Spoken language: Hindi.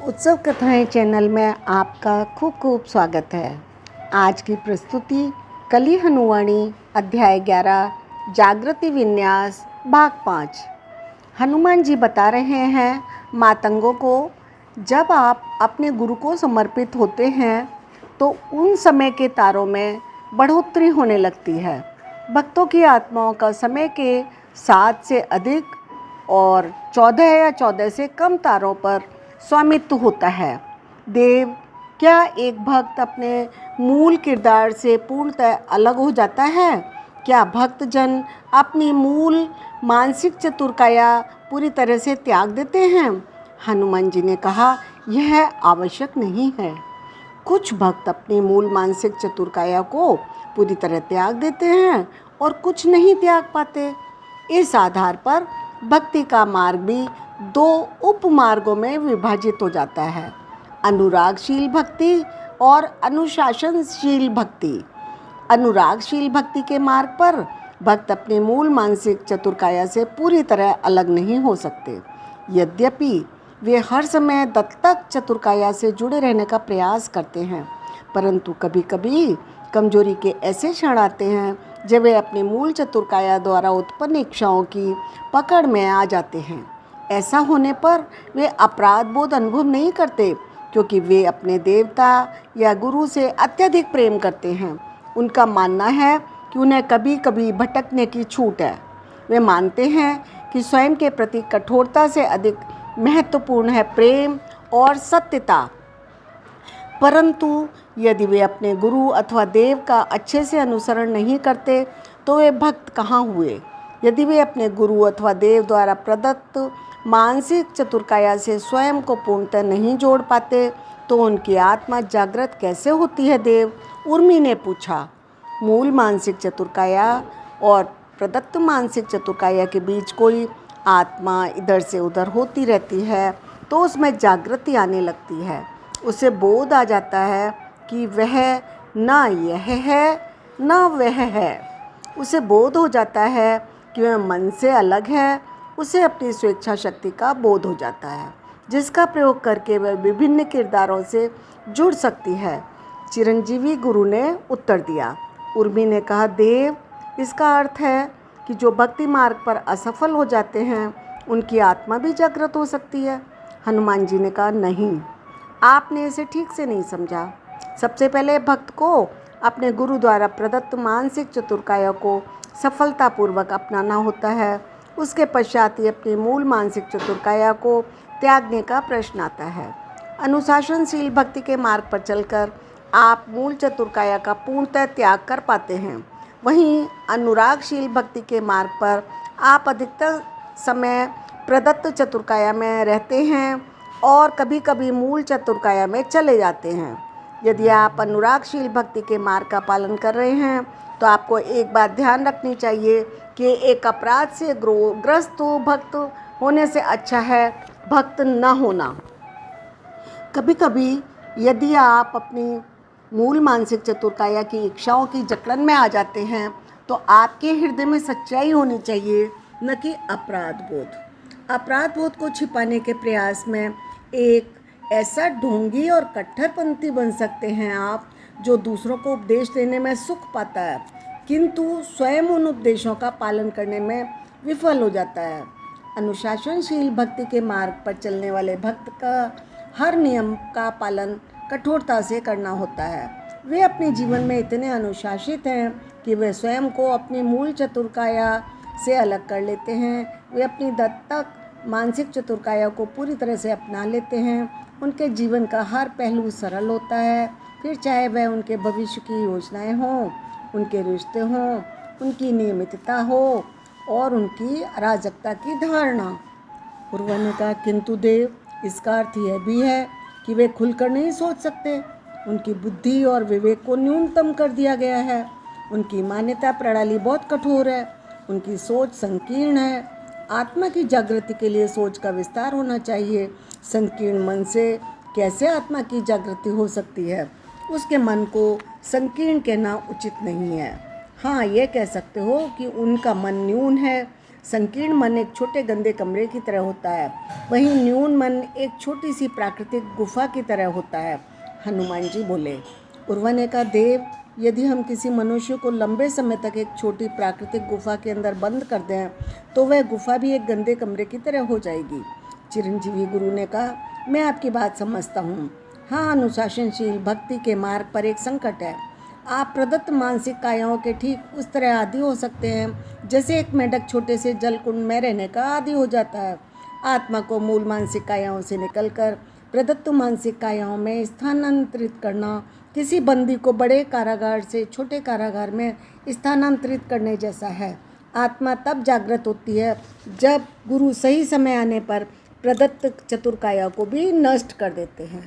उत्सव कथाएं चैनल में आपका खूब खूब स्वागत है। आज की प्रस्तुति कली हनुवाणी अध्याय 11 जागृति विन्यास भाग 5। हनुमान जी बता रहे हैं मातंगों को, जब आप अपने गुरु को समर्पित होते हैं तो उन समय के तारों में बढ़ोतरी होने लगती है। भक्तों की आत्माओं का समय के 7 से अधिक और 14 या 14 से कम तारों पर स्वामित्व होता है। देव, क्या एक भक्त अपने मूल किरदार से पूर्णतः अलग हो जाता है? क्या भक्तजन अपनी मूल मानसिक चतुरकाया पूरी तरह से त्याग देते हैं? हनुमान जी ने कहा, यह आवश्यक नहीं है। कुछ भक्त अपनी मूल मानसिक चतुरकाया को पूरी तरह त्याग देते हैं और कुछ नहीं त्याग पाते। इस आधार पर भक्ति का मार्ग भी 2 उपमार्गों में विभाजित हो जाता है, अनुरागशील भक्ति और अनुशासनशील भक्ति। अनुरागशील भक्ति के मार्ग पर भक्त अपने मूल मानसिक चतुरकाया से पूरी तरह अलग नहीं हो सकते। यद्यपि वे हर समय दत्तक चतुरकाया से जुड़े रहने का प्रयास करते हैं, परंतु कभी कभी कमजोरी के ऐसे क्षण आते हैं जब वे अपनी मूल चतुरकाया द्वारा उत्पन्न इच्छाओं की पकड़ में आ जाते हैं। ऐसा होने पर वे अपराध बोध अनुभव नहीं करते, क्योंकि वे अपने देवता या गुरु से अत्यधिक प्रेम करते हैं। उनका मानना है कि उन्हें कभी कभी भटकने की छूट है। वे मानते हैं कि स्वयं के प्रति कठोरता से अधिक महत्वपूर्ण है प्रेम और सत्यता। परंतु यदि वे अपने गुरु अथवा देव का अच्छे से अनुसरण नहीं करते तो वे भक्त कहाँ हुए? यदि वे अपने गुरु अथवा देव द्वारा प्रदत्त मानसिक चतुरकाया से स्वयं को पूर्णतः नहीं जोड़ पाते तो उनकी आत्मा जागृत कैसे होती है देव? उर्मी ने पूछा। मूल मानसिक चतुरकाया और प्रदत्त मानसिक चतुरकाया के बीच कोई आत्मा इधर से उधर होती रहती है तो उसमें जागृति आने लगती है। उसे बोध आ जाता है कि वह ना यह है ना वह है। उसे बोध हो जाता है कि वह मन से अलग है। उसे अपनी स्वेच्छा शक्ति का बोध हो जाता है, जिसका प्रयोग करके वह विभिन्न किरदारों से जुड़ सकती है। चिरंजीवी गुरु ने उत्तर दिया। उर्मी ने कहा, देव, इसका अर्थ है कि जो भक्ति मार्ग पर असफल हो जाते हैं उनकी आत्मा भी जागृत हो सकती है। हनुमान जी ने कहा, नहीं, आपने इसे ठीक से नहीं समझा। सबसे पहले भक्त को अपने गुरु द्वारा प्रदत्त मानसिक चतुरकाया को सफलतापूर्वक अपनाना होता है। उसके पश्चात ही अपनी मूल मानसिक चतुरकाया को त्यागने का प्रश्न आता है। अनुशासनशील भक्ति के मार्ग पर चलकर आप मूल चतुरकाया का पूर्णतः त्याग कर पाते हैं। वहीं अनुरागशील भक्ति के मार्ग पर आप अधिकतर समय प्रदत्त चतुरकाया में रहते हैं और कभी कभी मूल चतुरकाया में चले जाते हैं। यदि आप अनुरागशील भक्ति के मार्ग का पालन कर रहे हैं तो आपको एक बात ध्यान रखनी चाहिए कि एक अपराध से ग्रस्त भक्त होने से अच्छा है भक्त न होना। कभी कभी यदि आप अपनी मूल मानसिक चतुरकाया की इच्छाओं की जकड़न में आ जाते हैं तो आपके हृदय में सच्चाई होनी चाहिए, न कि अपराध बोध। अपराध बोध को छिपाने के प्रयास में एक ऐसा ढोंगी और कट्टरपंथी बन सकते हैं आप, जो दूसरों को उपदेश देने में सुख पाता है किंतु स्वयं उन उपदेशों का पालन करने में विफल हो जाता है। अनुशासनशील भक्ति के मार्ग पर चलने वाले भक्त का हर नियम का पालन कठोरता से करना होता है। वे अपने जीवन में इतने अनुशासित हैं कि वे स्वयं को अपनी मूल चतुरकाया से अलग कर लेते हैं। वे अपनी दत्तक मानसिक चतुरकाया को पूरी तरह से अपना लेते हैं। उनके जीवन का हर पहलू सरल होता है, फिर चाहे वह उनके भविष्य की योजनाएं हों, उनके रिश्ते हों, उनकी नियमितता हो और उनकी अराजकता की धारणा। पूर्वा ने कहा, किंतु देव, इसका अर्थ यह भी है कि वे खुलकर नहीं सोच सकते। उनकी बुद्धि और विवेक को न्यूनतम कर दिया गया है। उनकी मान्यता प्रणाली बहुत कठोर है। उनकी सोच संकीर्ण है। आत्मा की जागृति के लिए सोच का विस्तार होना चाहिए। संकीर्ण मन से कैसे आत्मा की जागृति हो सकती है? उसके मन को संकीर्ण कहना उचित नहीं है। हाँ, ये कह सकते हो कि उनका मन न्यून है। संकीर्ण मन एक छोटे गंदे कमरे की तरह होता है, वहीं न्यून मन एक छोटी सी प्राकृतिक गुफा की तरह होता है। हनुमान जी बोले। उर्वा ने कहा, देव, यदि हम किसी मनुष्य को लंबे समय तक एक छोटी प्राकृतिक गुफा के अंदर बंद कर दें तो वह गुफा भी एक गंदे कमरे की तरह हो जाएगी। चिरंजीवी गुरु ने कहा, मैं आपकी बात समझता हूँ। हाँ, अनुशासनशील भक्ति के मार्ग पर एक संकट है। आप प्रदत्त मानसिक कायाओं के ठीक उस तरह आदी हो सकते हैं जैसे एक मेंढक छोटे से जल कुंड में रहने का आदी हो जाता है। आत्मा को मूल मानसिक कायाओं से निकलकर प्रदत्त मानसिक कायाओं में स्थानांतरित करना किसी बंदी को बड़े कारागार से छोटे कारागार में स्थानांतरित करने जैसा है। आत्मा तब जागृत होती है जब गुरु सही समय आने पर प्रदत्त चतुर काया को भी नष्ट कर देते हैं।